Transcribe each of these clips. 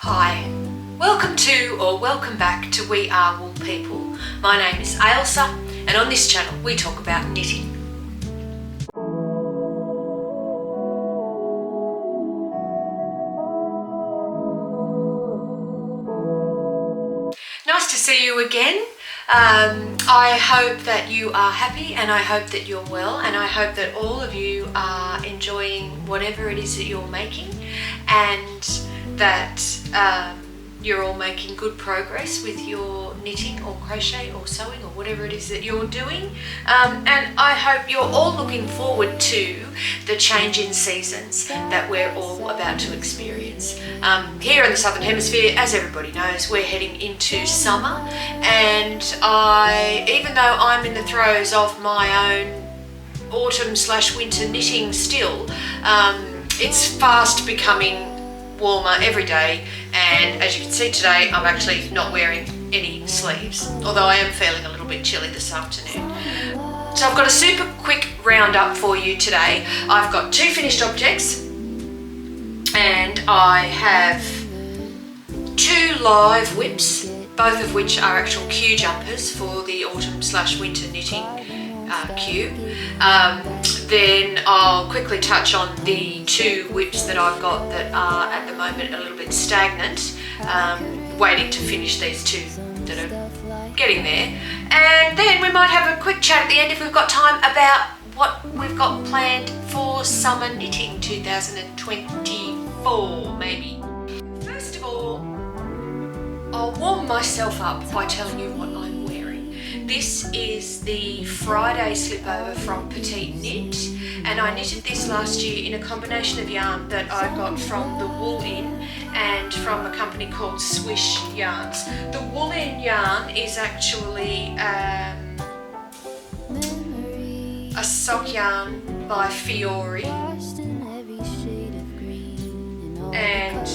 Hi, welcome back to We Are Wool People. My name is Ailsa, and on this channel we talk about knitting. Nice to see you again. I hope that you are happy, and I hope that you're well, and I hope that all of you are enjoying whatever it is that you're making, and that you're all making good progress with your knitting or crochet or sewing or whatever it is that you're doing. And I hope you're all looking forward to the change in seasons that we're all about to experience. Here in the Southern Hemisphere, as everybody knows, we're heading into summer, and even though I'm in the throes of my own autumn/winter knitting still, it's fast becoming warmer every day, and as you can see today, I'm actually not wearing any sleeves, although I am feeling a little bit chilly this afternoon. So I've got a super quick roundup for you today. I've got 2 finished objects, and I have 2 live whips, both of which are actual queue jumpers for the autumn/winter knitting queue. Then I'll quickly touch on the 2 whips that I've got that are at the moment a little bit stagnant, waiting to finish these 2 that are getting there. And then we might have a quick chat at the end, if we've got time, about what we've got planned for summer knitting 2024 maybe. First of all, I'll warm myself up by telling you what I'm wearing. This is the Friday slipover from Petite Knit, and I knitted this last year in a combination of yarn that I got from the Wool Inn and from a company called Swish Yarns. The Wool Inn yarn is actually a sock yarn by Fiore, and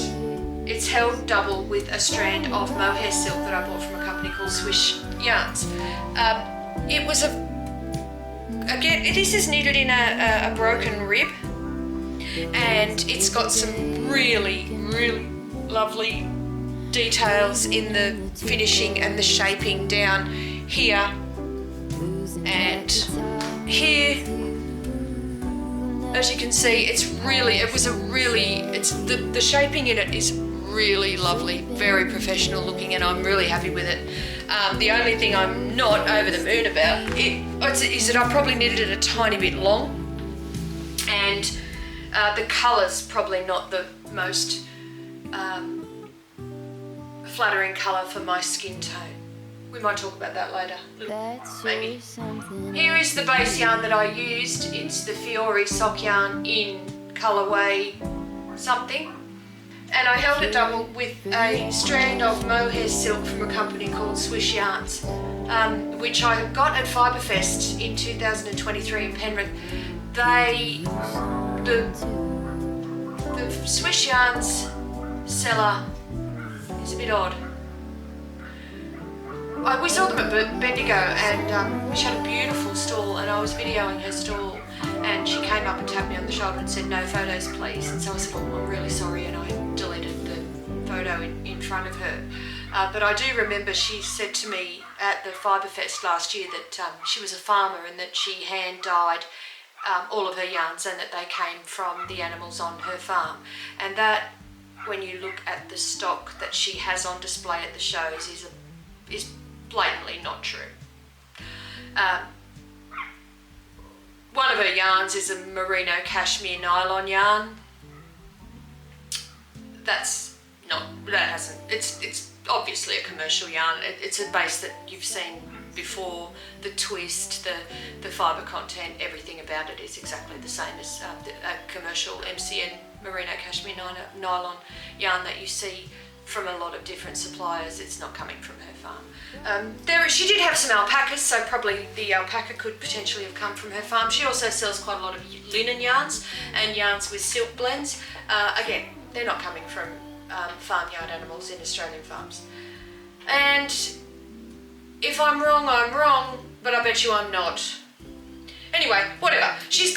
it's held double with a strand of mohair silk that I bought from a company called Swish Yarns. It was this is knitted in a broken rib, and it's got some really lovely details in the finishing and the shaping down here and here. As you can see, the shaping in it is really lovely, very professional looking, and I'm really happy with it. The only thing I'm not over the moon about is that I probably knitted it a tiny bit long, and the colour's probably not the most flattering colour for my skin tone. We might talk about that later, maybe. Here is the base yarn that I used. It's the Fiore sock yarn in colourway something. And I held it double with a strand of mohair silk from a company called Swish Yarns, which I got at Fiberfest in 2023 in Penrith. The Swish Yarns seller is a bit odd. We saw them at Bendigo, and she had a beautiful stall, and I was videoing her stall, and she came up and tapped me on the shoulder and said, "No photos please." And so I said, "Oh, I'm really sorry," and I deleted the photo in front of her. But I do remember she said to me at the Fiberfest last year that she was a farmer, and that she hand dyed all of her yarns, and that they came from the animals on her farm. And that, when you look at the stock that she has on display at the shows, is blatantly not true. One of her yarns is a merino cashmere nylon yarn. It's obviously a commercial yarn. It's a base that you've seen before. The twist, the fibre content, everything about it is exactly the same as a commercial MCN merino cashmere nylon yarn that you see from a lot of different suppliers. It's not coming from her farm. She did have some alpacas, so probably the alpaca could potentially have come from her farm. She also sells quite a lot of linen yarns and yarns with silk blends. Again, they're not coming from farmyard animals in Australian farms. And if I'm wrong, I'm wrong, but I bet you I'm not. Anyway, whatever. She's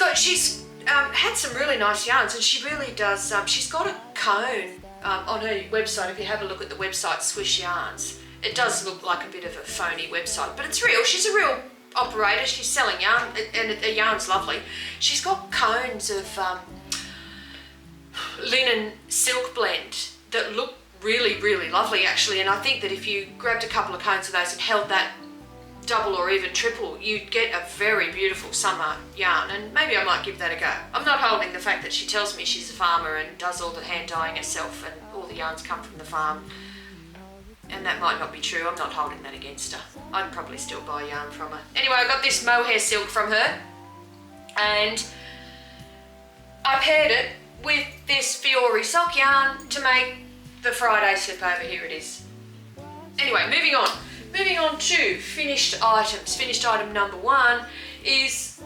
had some really nice yarns, and she really does. She's got a cone on her website. If you have a look at the website, Swish Yarns, it does look like a bit of a phony website, but it's real. She's a real operator. She's selling yarn, and the yarn's lovely. She's got cones of linen silk blend that look really, really lovely actually, and I think that if you grabbed a couple of cones of those and held that double or even triple, you'd get a very beautiful summer yarn, and maybe I might give that a go. I'm not holding the fact that she tells me she's a farmer and does all the hand dyeing herself and all the yarns come from the farm, and that might not be true. I'm not holding that against her. I'd probably still buy yarn from her. Anyway, I got this mohair silk from her, and I paired it with this Fiore sock yarn to make the Friday slip over. Here it is. Anyway, moving on. Moving on to finished items. Finished item number 1 is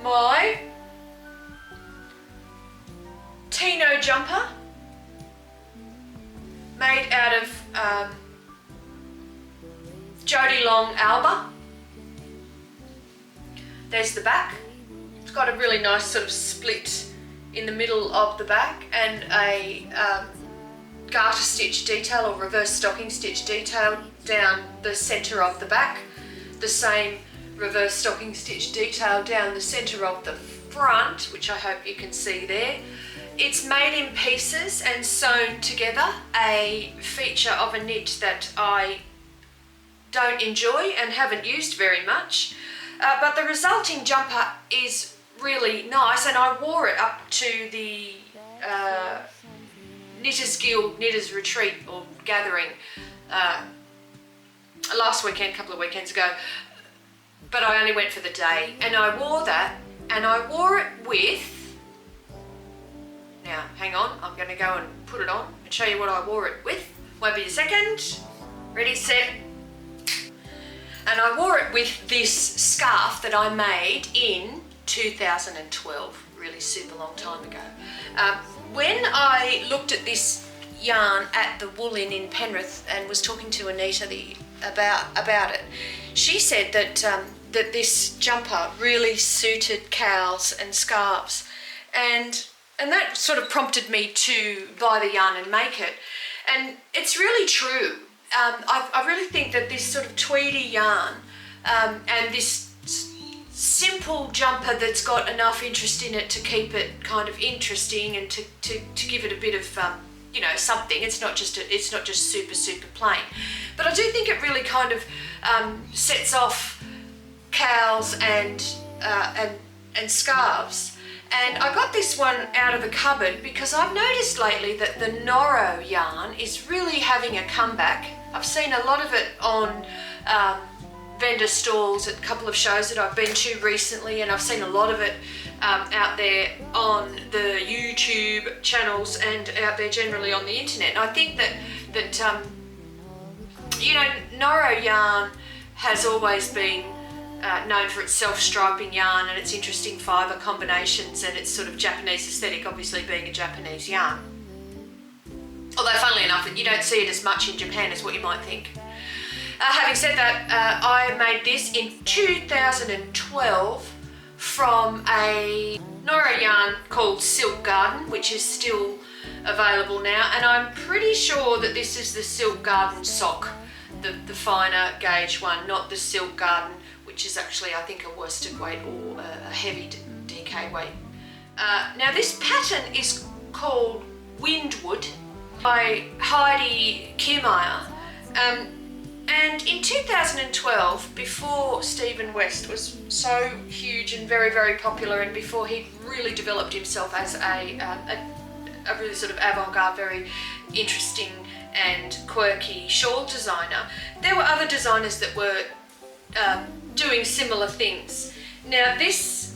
my Tino jumper, made out of Jody long alba. There's the back. It's got a really nice sort of split in the middle of the back, and a garter stitch detail or reverse stocking stitch detail down the centre of the back. The same reverse stocking stitch detail down the centre of the front, which I hope you can see there. It's made in pieces and sewn together, a feature of a knit that I don't enjoy and haven't used very much, but the resulting jumper is really nice, and I wore it up to the Knitters Guild Knitters Retreat or Gathering last weekend, a couple of weekends ago, but I only went for the day, and I wore that, and I wore it with, now hang on, I'm going to go and put it on and show you what I wore it with. Won't be a second. Ready, set. And I wore it with this scarf that I made in 2012, really super long time ago. When I looked at this yarn at the Wool Inn in Penrith and was talking to Anita about it, she said that that this jumper really suited cows and scarves, and that sort of prompted me to buy the yarn and make it. And it's really true. I really think that this sort of tweedy yarn and this simple jumper that's got enough interest in it to keep it kind of interesting and to give it a bit of something. It's not just super plain, but I do think it really kind of sets off cows and scarves. And I got this one out of the cupboard because I've noticed lately that the Noro yarn is really having a comeback. I've seen a lot of it on vendor stalls at a couple of shows that I've been to recently, and I've seen a lot of it out there on the YouTube channels and out there generally on the internet. And I think that Noro yarn has always been known for its self-striping yarn and its interesting fibre combinations and its sort of Japanese aesthetic, obviously being a Japanese yarn. Although funnily enough, you don't see it as much in Japan as what you might think. Having said that, I made this in 2012 from a Noro yarn called Silk Garden, which is still available now, and I'm pretty sure that this is the Silk Garden sock, the finer gauge one, not the Silk Garden, which is actually, I think, a worsted weight or a heavy DK weight. Now this pattern is called Windwood by Heidi Kiermaier. And in 2012, before Stephen West was so huge and very, very popular, and before he really developed himself as a really sort of avant-garde, very interesting and quirky shawl designer, there were other designers that were doing similar things. Now this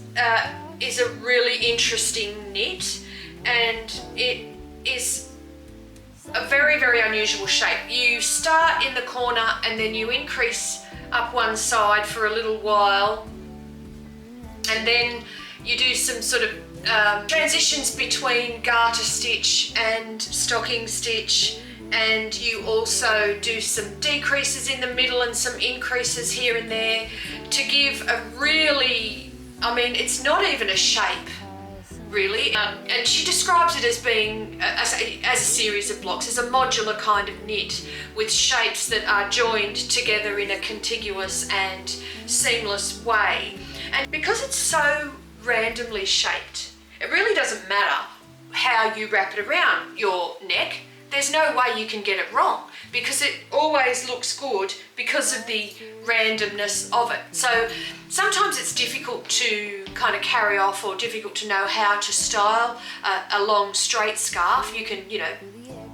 is a really interesting knit, and it is a very, very unusual shape. You start in the corner and then you increase up one side for a little while, and then you do some sort of transitions between garter stitch and stocking stitch, and you also do some decreases in the middle and some increases here and there to give a really, I mean, it's not even a shape. really. And she describes it as being as a series of blocks, as a modular kind of knit with shapes that are joined together in a contiguous and seamless way. And because it's so randomly shaped, it really doesn't matter how you wrap it around your neck. There's no way you can get it wrong because it always looks good because of the randomness of it. So sometimes it's difficult to kind of carry off or difficult to know how to style a long straight scarf. You can,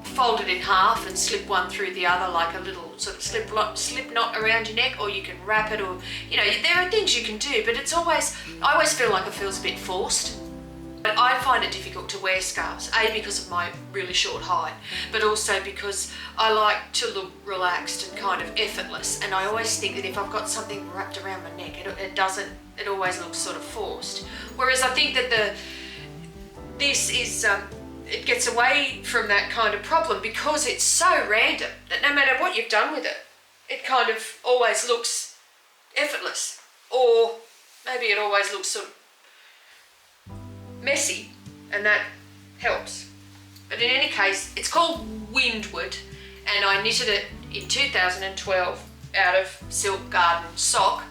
fold it in half and slip one through the other like a little sort of slip knot around your neck, or you can wrap it, or there are things you can do, but I always feel like it feels a bit forced. But I find it difficult to wear scarves, A, because of my really short height, but also because I like to look relaxed and kind of effortless, and I always think that if I've got something wrapped around my neck, it always looks sort of forced. Whereas I think that this is, it gets away from that kind of problem because it's so random that no matter what you've done with it, it kind of always looks effortless, or maybe it always looks sort of messy, and that helps. But in any case, it's called Windward, and I knitted it in 2012 out of Silk Garden sock.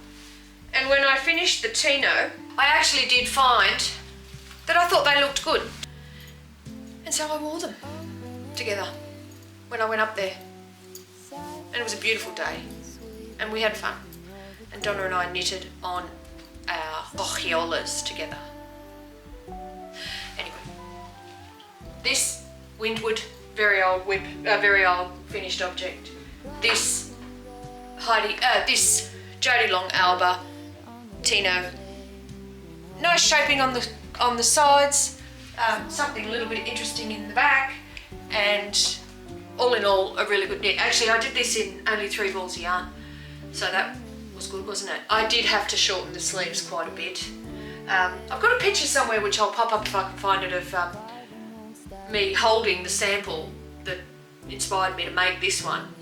And when I finished the Tino, I actually did find that I thought they looked good, and so I wore them together when I went up there, and it was a beautiful day and we had fun, and Donna and I knitted on our Pohjolas together. Anyway, this Windward, very old finished object. This this Jody long Alba Tino. Nice shaping on the sides, something a little bit interesting in the back, and all in all a really good knit. Actually, I did this in only 3 balls of yarn, so that was good, wasn't it? I did have to shorten the sleeves quite a bit. I've got a picture somewhere which I'll pop up if I can find it of me holding the sample that inspired me to make this one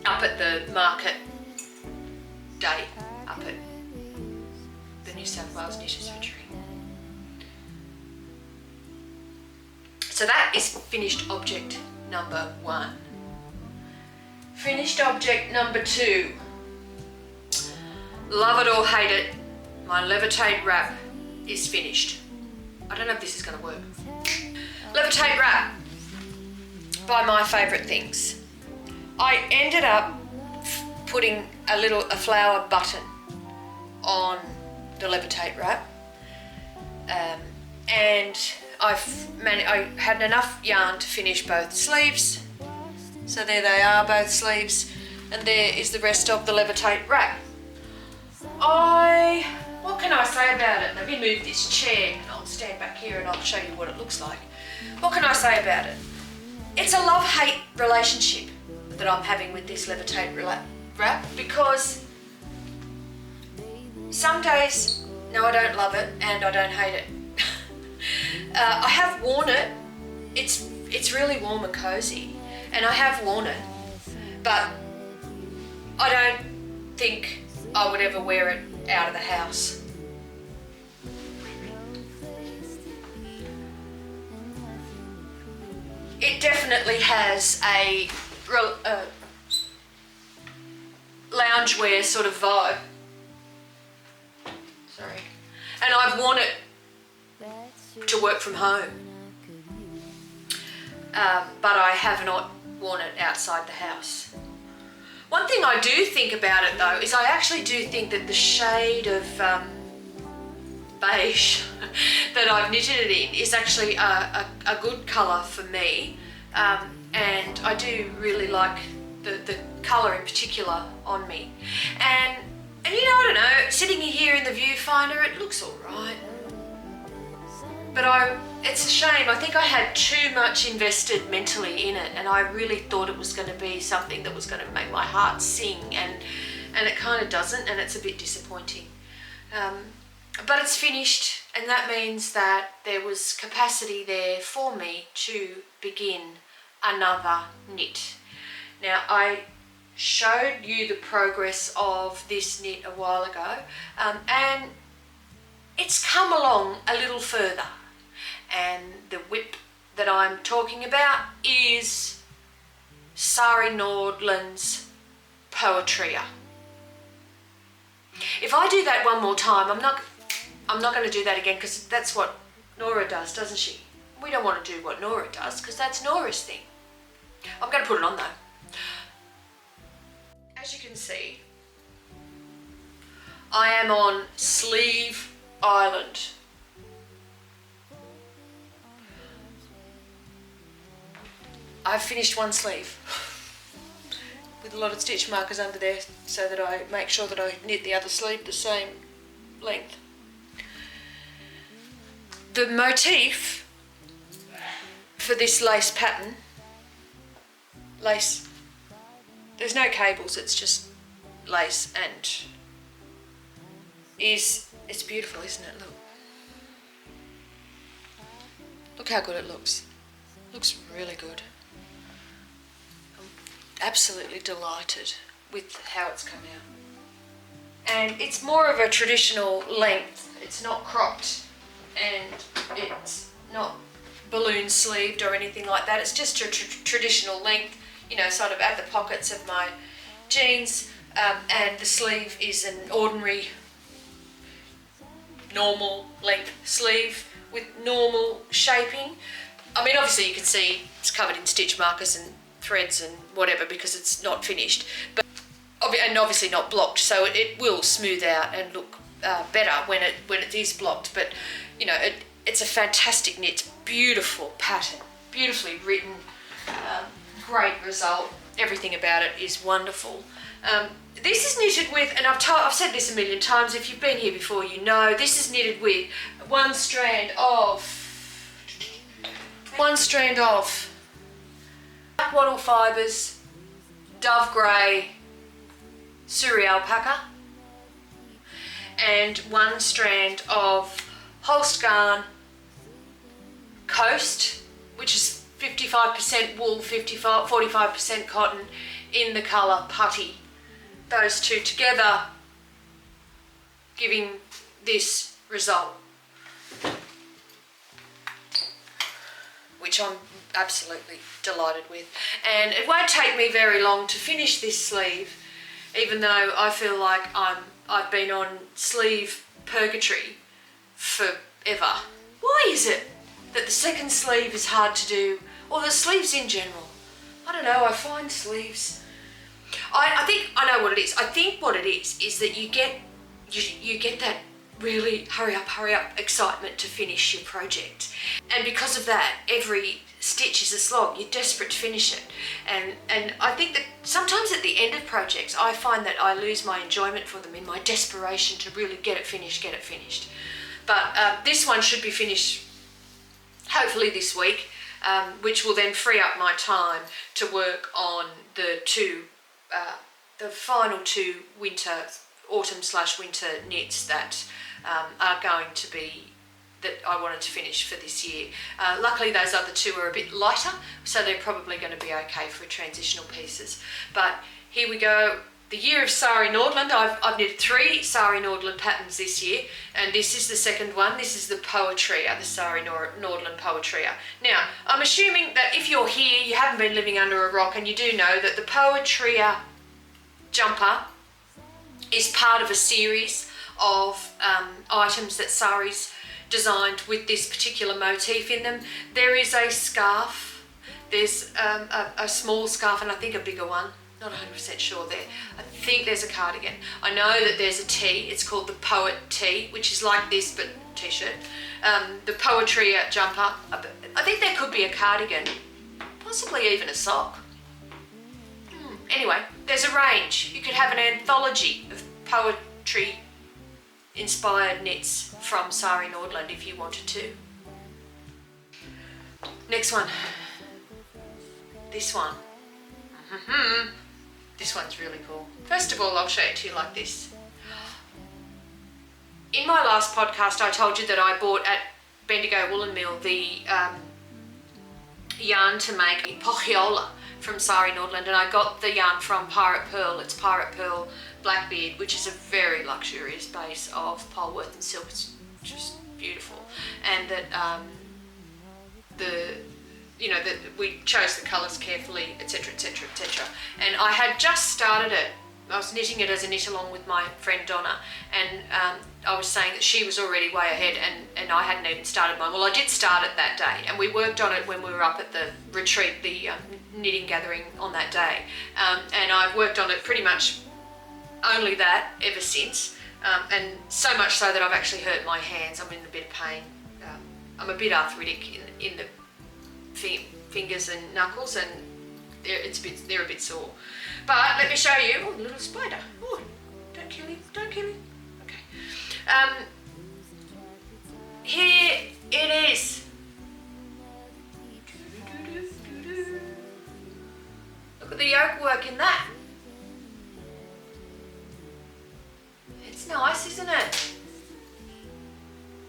up at the market day up at the New South Wales Knitters Factory. So that is finished object number 1. Finished object number 2. Love it or hate it, my Levitate wrap is finished. I don't know if this is going to work. Levitate wrap, by my favourite things. I ended up putting a flower button on the Levitate wrap, and I had enough yarn to finish both sleeves. So there they are, both sleeves, and there is the rest of the Levitate wrap. What can I say about it? Let me move this chair and I'll stand back here and I'll show you what it looks like. What can I say about it? It's a love-hate relationship that I'm having with this Levitate wrap, because some days, no, I don't love it and I don't hate it. I have worn it. It's really warm and cozy, and I have worn it, but I don't think I would ever wear it out of the house. It definitely has a loungewear sort of vibe. Sorry. And I've worn it to work from home. But I have not worn it outside the house. One thing I do think about it though is I actually do think that the shade of beige that I've knitted it in is actually a good colour for me, and I do really like the colour in particular on me. And I don't know, sitting here in the viewfinder, it looks alright. But it's a shame. I think I had too much invested mentally in it, and I really thought it was going to be something that was going to make my heart sing, and it kind of doesn't, and it's a bit disappointing. But it's finished, and that means that there was capacity there for me to begin another knit. Now, I showed you the progress of this knit a while ago, and it's come along a little further, and the whip that I'm talking about is Sari Nordlund's Poetria. If I do that one more time, I'm not going to do that again, because that's what Nora does, doesn't she? We don't want to do what Nora does, because that's Nora's thing. I'm going to put it on though. As you can see, I am on Sleeve Island. I've finished one sleeve with a lot of stitch markers under there, so that I make sure that I knit the other sleeve the same length. The motif for this lace pattern, there's no cables, it's just lace, and it's beautiful, isn't it? Look how good it looks. Looks really good. I'm absolutely delighted with how it's come out. And it's more of a traditional length. It's not cropped, and it's not balloon sleeved or anything like that. It's just a traditional length, you know, sort of at the pockets of my jeans, and the sleeve is an ordinary normal length sleeve with normal shaping. I mean, obviously you can see it's covered in stitch markers and threads and whatever, because it's not finished, but and obviously not blocked, so it will smooth out and look better when it is blocked. But you know, it's a fantastic knit, beautiful pattern, beautifully written, great result. Everything about it is wonderful. This is knitted with, and I've said this a million times, if you've been here before you know, this is knitted with one strand of black wattle fibres, dove grey Suri alpaca, and one strand of Holst Garn Coast, which is 55% wool, 45% cotton, in the colour Putty. Those two together giving this result, which I'm absolutely delighted with. And it won't take me very long to finish this sleeve, even though I feel like I've been on sleeve purgatory forever. Why is it that the second sleeve is hard to do, or the sleeves in general? I don't know, I find sleeves, I think I know what it is. I think what it is that you get that really hurry up excitement to finish your project, and because of that every stitch is a slog. You're desperate to finish it, and I think that sometimes at the end of projects I find that I lose my enjoyment for them in my desperation to really get it finished. But this one should be finished hopefully this week, which will then free up my time to work on the final two autumn/winter knits that are going to be, that I wanted to finish for this year. Luckily those other two are a bit lighter, so they're probably going to be okay for transitional pieces. But here we go. The year of Sari Nordlund. I've knitted 3 Sari Nordlund patterns this year, and this is the second one. This is the Poetria, the Sari Nordlund Poetria. Now, I'm assuming that if you're here, you haven't been living under a rock, and you do know that the Poetria jumper is part of a series of items that Sari's designed with this particular motif in them. There is a scarf, there's a small scarf, and I think a bigger one. Not 100% sure there. I think there's a cardigan. I know that there's a tee. It's called the Poet Tee, which is like this but t-shirt. The Poetria jumper. I think there could be a cardigan, possibly even a sock. Anyway, there's a range. You could have an anthology of poetry inspired knits from Sari Nordlund if you wanted to. Next one. This one. This one's really cool. First of all, I'll show it to you like this. In my last podcast, I told you that I bought at Bendigo Woolen Mill the yarn to make Pohjola from Sari Nordlund, and I got the yarn from Pirate Pearl. It's Pirate Pearl Blackbeard, which is a very luxurious base of Polworth and silk. It's just beautiful, and that that we chose the colours carefully, etc, etc, etc. And I had just started it. I was knitting it as a knit along with my friend Donna, and I was saying that she was already way ahead, and I hadn't even started mine. Well, I did start it that day, and we worked on it when we were up at the retreat, the knitting gathering on that day, and I've worked on it pretty much only that ever since, and so much so that I've actually hurt my hands. I'm in a bit of pain. I'm a bit arthritic in the fingers and knuckles, and they're a bit sore. But let me show you. Oh, little spider. Oh, don't kill him. Don't kill him. Okay. Here it is. Look at the yoke work in that. It's nice, isn't it?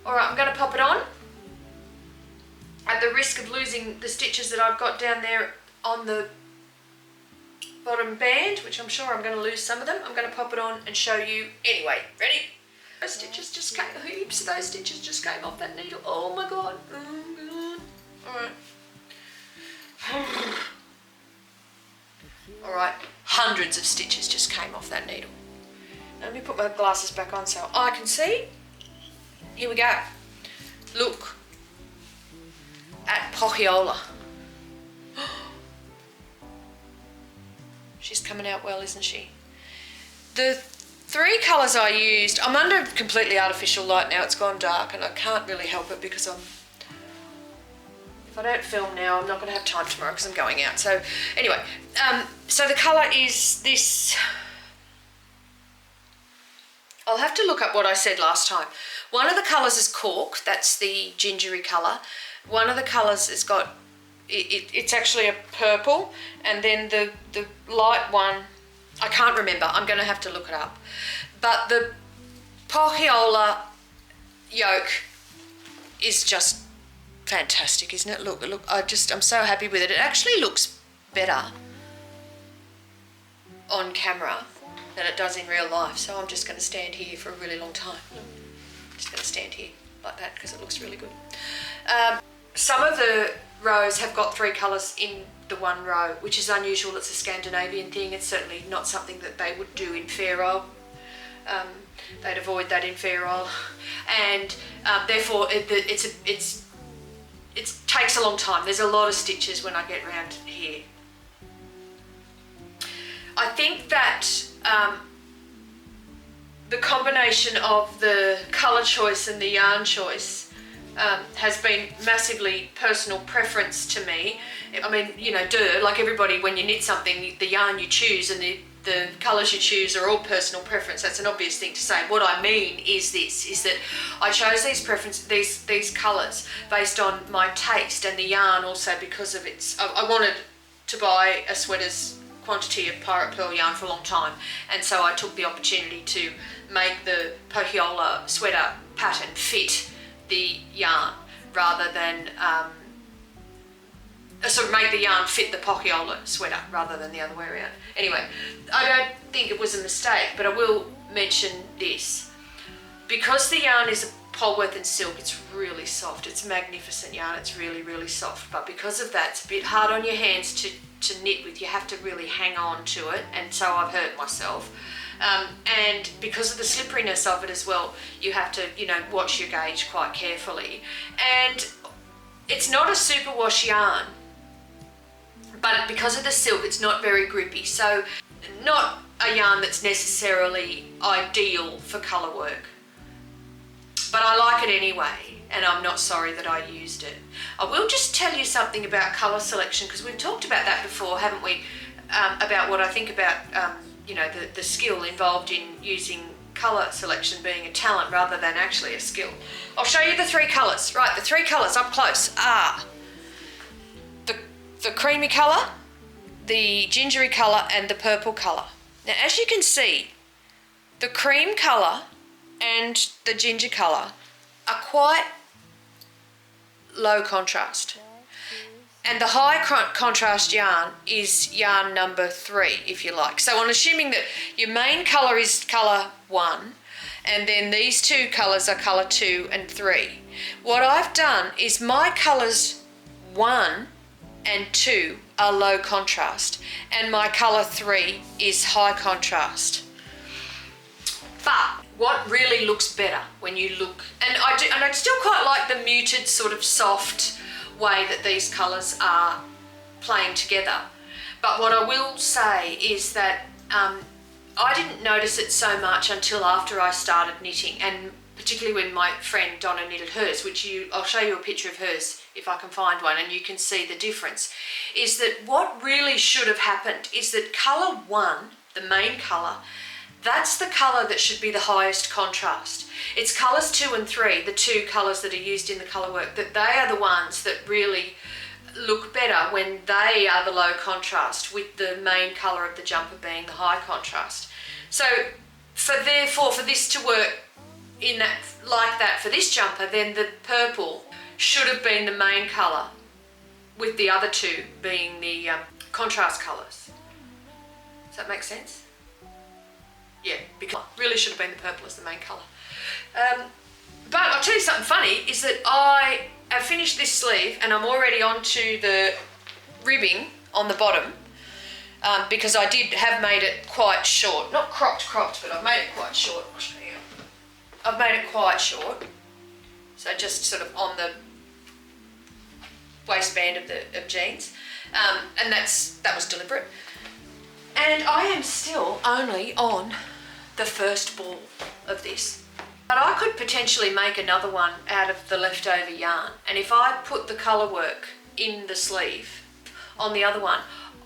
Alright, I'm going to pop it on. At the risk of losing the stitches that I've got down there on the bottom band, which I'm sure I'm going to lose some of them, I'm going to pop it on and show you anyway. Ready? Those stitches just came, heaps of those stitches just came off that needle. Oh my god. Oh god. Alright. Alright, hundreds of stitches just came off that needle. Now let me put my glasses back on so I can see. Here we go. Look at Pohjola. She's coming out well, isn't she? The three colours I used, I'm under completely artificial light now. It's gone dark and I can't really help it because if I don't film now, I'm not going to have time tomorrow because I'm going out. So anyway, so the colour is this. I'll have to look up what I said last time. One of the colours is cork, that's the gingery colour. One of the colours has got, it's actually a purple, and then the light one, I can't remember, I'm going to have to look it up. But the Pohjola yoke is just fantastic, isn't it? Look, I'm so happy with it. It actually looks better on camera than it does in real life, so I'm just going to stand here for a really long time. I'm just going to stand here like that because it looks really good. Some of the rows have got three colours in the one row, which is unusual. It's a Scandinavian thing. It's certainly not something that they would do in Fair Isle. They'd avoid that in Fair Isle, and therefore it takes a long time. There's a lot of stitches when I get around here. I think that the combination of the colour choice and the yarn choice has been massively personal preference to me. I mean, you know, like everybody, when you knit something, the yarn you choose and the colours you choose are all personal preference. That's an obvious thing to say. What I mean is that I chose these colours based on my taste, and the yarn also because of its, I wanted to buy a sweater's quantity of pirate pearl yarn for a long time, and so I took the opportunity to make the Pohjola sweater pattern fit the yarn rather than sort of make the yarn fit the Pohjola sweater rather than the other way around. Anyway, I don't think it was a mistake, but I will mention this. Because the yarn is a Polworth and silk, it's really soft. It's magnificent yarn. It's really, really soft. But because of that, it's a bit hard on your hands to knit with. You have to really hang on to it, and so I've hurt myself. And because of the slipperiness of it as well, you have to, you know, watch your gauge quite carefully. And it's not a superwash yarn, but because of the silk, it's not very grippy. So not a yarn that's necessarily ideal for colour work. But I like it anyway, and I'm not sorry that I used it. I will just tell you something about colour selection, because we've talked about that before, haven't we? About what I think about you know, the skill involved in using colour selection being a talent rather than actually a skill. I'll show you the three colours. Right, the three colours up close are the creamy colour, the gingery colour, and the purple colour. Now, as you can see, the cream colour and the ginger colour are quite low contrast. And the high contrast yarn is yarn number 3, if you like. So I'm assuming that your main colour is colour 1 and then these two colours are colour 2 and 3. What I've done is my colours 1 and 2 are low contrast, and my colour 3 is high contrast. But what really looks better when you look, and I still quite like the muted sort of soft way that these colours are playing together. But what I will say is that I didn't notice it so much until after I started knitting, and particularly when my friend Donna knitted hers, which I'll show you a picture of hers if I can find one, and you can see the difference, is that what really should have happened is that colour 1, the main colour, that's the colour that should be the highest contrast. It's colours 2 and 3, the two colours that are used in the colour work, that they are the ones that really look better when they are the low contrast, with the main colour of the jumper being the high contrast. So for this to work in that like that for this jumper, then the purple should have been the main colour, with the other two being the contrast colours. Does that make sense? Yeah, because it really should have been the purple as the main colour. But I'll tell you something funny, is that I have finished this sleeve and I'm already onto the ribbing on the bottom, because I did have made it quite short. Not cropped, but I've made it quite short. I'll show you. I've made it quite short. So just sort of on the waistband of jeans. And that was deliberate. And I am still only on the first ball of this. But I could potentially make another one out of the leftover yarn. And if I put the colour work in the sleeve on the other one,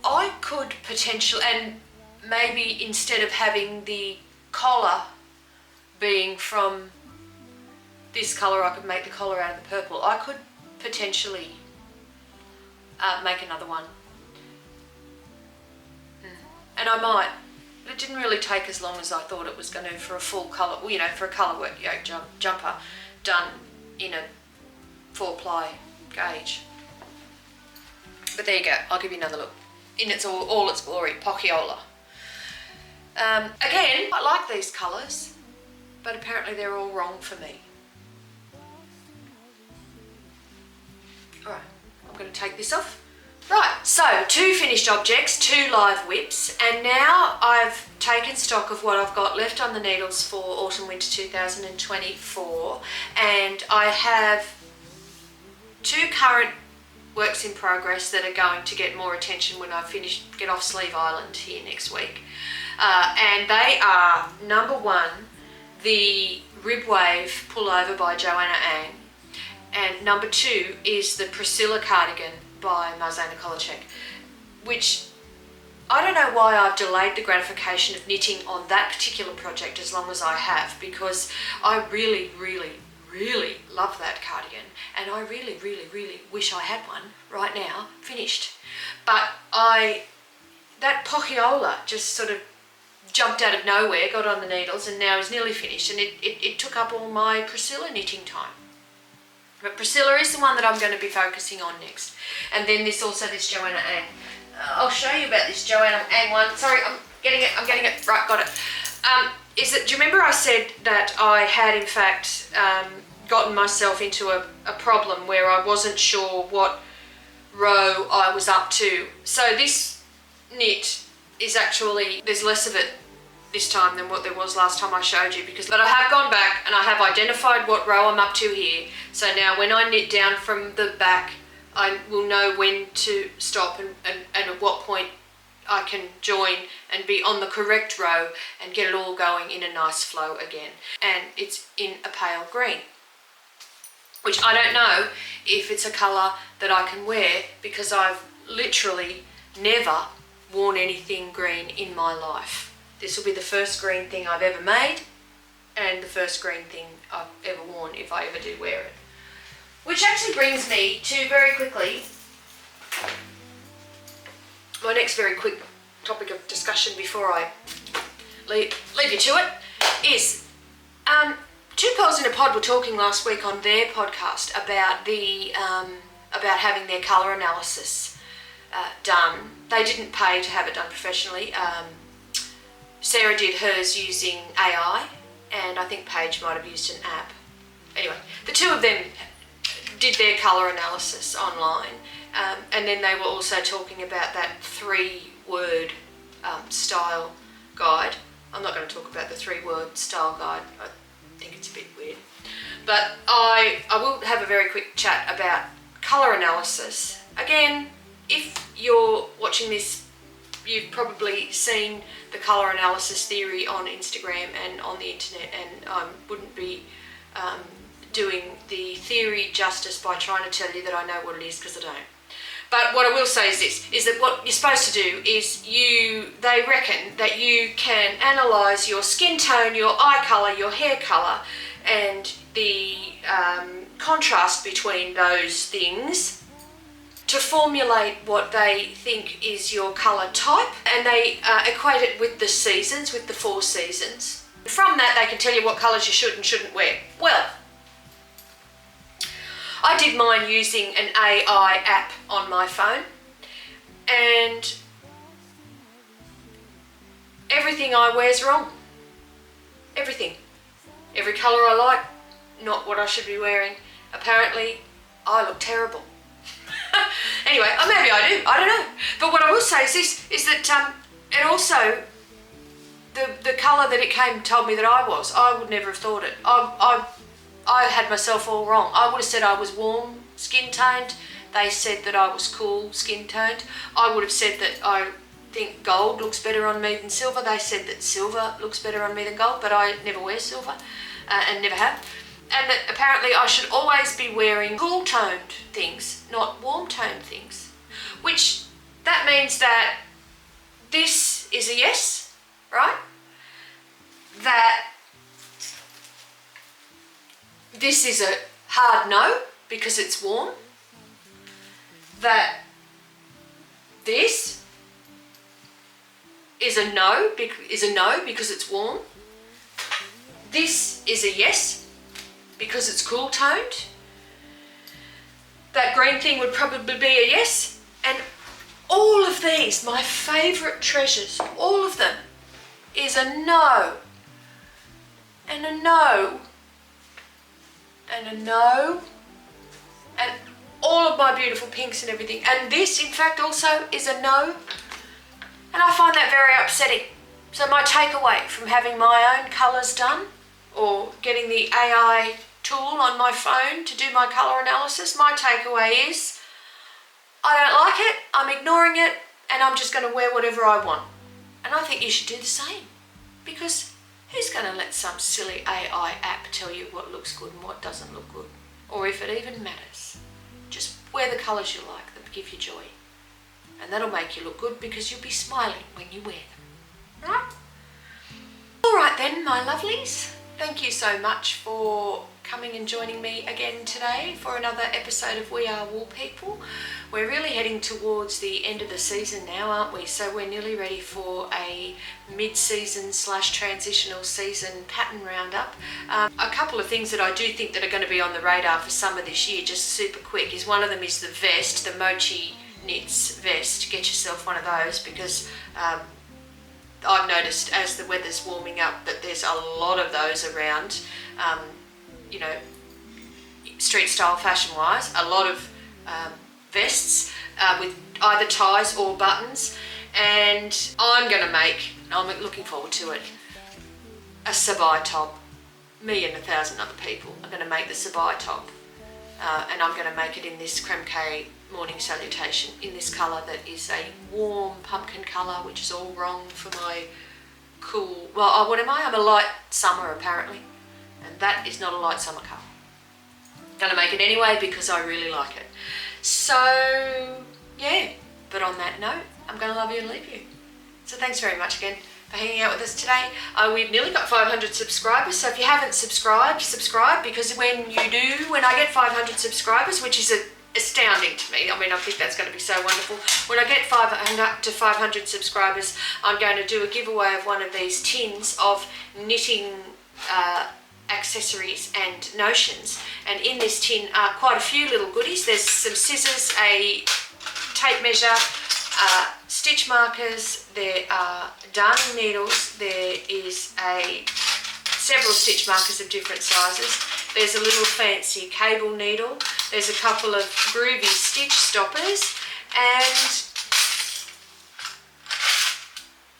I could potentially, and maybe instead of having the collar being from this colour, I could make the collar out of the purple. I could potentially make another one. And I might. But it didn't really take as long as I thought it was going to for a full colour, for a colour work yoke jumper done in a 4-ply gauge. But there you go, I'll give you another look. In all its glory, Pohjola. Again, I like these colours, but apparently they're all wrong for me. Alright, I'm going to take this off. Right, so 2 finished objects, 2 live whips, and now I've taken stock of what I've got left on the needles for autumn-winter 2024, and I have 2 current works in progress that are going to get more attention when I get off Sleeve Island here next week. And they are, number 1, the Rib Wave Pullover by Joanna Ang, and number 2 is the Priscilla Cardigan by Marzana Kolacek, which I don't know why I've delayed the gratification of knitting on that particular project as long as I have, because I really, really, really love that cardigan, and I really, really, really wish I had one right now finished. But that Pohjola just sort of jumped out of nowhere, got on the needles, and now is nearly finished, and it took up all my Priscilla knitting time. But Priscilla is the one that I'm going to be focusing on next. And then this Joanna Ang. I'll show you about this Joanna Ang one. Sorry, I'm getting it. Right, got it. Do you remember I said that I had in fact gotten myself into a problem where I wasn't sure what row I was up to? So this knit is actually, there's less of it this time than what there was last time I showed you, but I have gone back and I have identified what row I'm up to here. So now when I knit down from the back, I will know when to stop and at what point I can join and be on the correct row and get it all going in a nice flow again. And it's in a pale green, which I don't know if it's a colour that I can wear, because I've literally never worn anything green in my life. This will be the first green thing I've ever made, and the first green thing I've ever worn, if I ever do wear it. Which actually brings me to, very quickly, my next very quick topic of discussion before I leave you to it, is Two Pearls in a Pod were talking last week on their podcast about about having their colour analysis done. They didn't pay to have it done professionally. Sarah did hers using AI, and I think Paige might have used an app. Anyway, the two of them did their colour analysis online, and then they were also talking about that 3-word style guide. I'm not going to talk about the 3-word style guide. I think it's a bit weird. But I will have a very quick chat about colour analysis. Again, if you're watching this, you've probably seen the colour analysis theory on Instagram and on the internet, and I wouldn't be doing the theory justice by trying to tell you that I know what it is, because I don't. But what I will say is this, is that what you're supposed to do is they reckon that you can analyse your skin tone, your eye colour, your hair colour, and the contrast between those things to formulate what they think is your colour type, and they equate it with the seasons, with the 4 seasons. From that they can tell you what colours you should and shouldn't wear. Well, I did mine using an AI app on my phone, and everything I wear is wrong. Everything. Every colour I like, not what I should be wearing. Apparently, I look terrible. Anyway, maybe I do, I don't know. But what I will say is this, is that it also, the colour that it came and told me that I would never have thought it. I had myself all wrong. I would have said I was warm skin toned. They said that I was cool skin toned. I would have said that I think gold looks better on me than silver. They said that silver looks better on me than gold, but I never wear silver and never have. And that apparently I should always be wearing cool toned things, not warm toned things. Which, that means that this is a yes, right? That this is a hard no because it's warm. That this is a no because it's warm. This is a yes because it's cool toned. That green thing would probably be a yes. And all of these, my favourite treasures, all of them, is a no. And a no. And a no. And all of my beautiful pinks and everything. And this, in fact, also is a no. And I find that very upsetting. So my takeaway from having my own colours done, or getting the AI tool on my phone to do my colour analysis, my takeaway is I don't like it, I'm ignoring it, and I'm just going to wear whatever I want. And I think you should do the same, because who's going to let some silly AI app tell you what looks good and what doesn't look good, or if it even matters? Just wear the colours you like that give you joy, and that'll make you look good because you'll be smiling when you wear them, right? Alright then, my lovelies, thank you so much for coming and joining me again today for another episode of We Are Wool People. We're really heading towards the end of the season now, aren't we? So we're nearly ready for a mid-season / transitional season pattern roundup. A couple of things that I do think that are going to be on the radar for summer this year, just super quick, is one of them is the vest, the Mochi Knits vest. Get yourself one of those, because I've noticed as the weather's warming up that there's a lot of those around, you know, street style fashion wise, a lot of vests with either ties or buttons, and I'm looking forward to it, a Sabai top. Me and 1,000 other people are going to make the Sabai top, and I'm going to make it in this creme morning salutation in this colour that is a warm pumpkin colour, which is all wrong for my cool, well, what am I? I'm a light summer apparently, and that is not a light summer colour. Gonna make it anyway because I really like it. So yeah, but on that note, I'm gonna love you and leave you. So thanks very much again for hanging out with us today. We've nearly got 500 subscribers, so if you haven't subscribed, subscribe, because when you do, when I get 500 subscribers, which is astounding to me, I mean, I think that's going to be so wonderful. When I get 500 subscribers, I'm going to do a giveaway of one of these tins of knitting accessories and notions, and in this tin are quite a few little goodies. There's some scissors, a tape measure, stitch markers, there are darning needles, there is a several stitch markers of different sizes. There's a little fancy cable needle. There's a couple of groovy stitch stoppers, and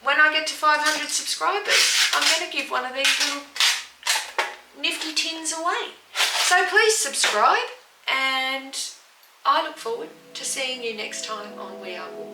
when I get to 500 subscribers, I'm going to give one of these little nifty tins away. So please subscribe, and I look forward to seeing you next time on We Are Wool.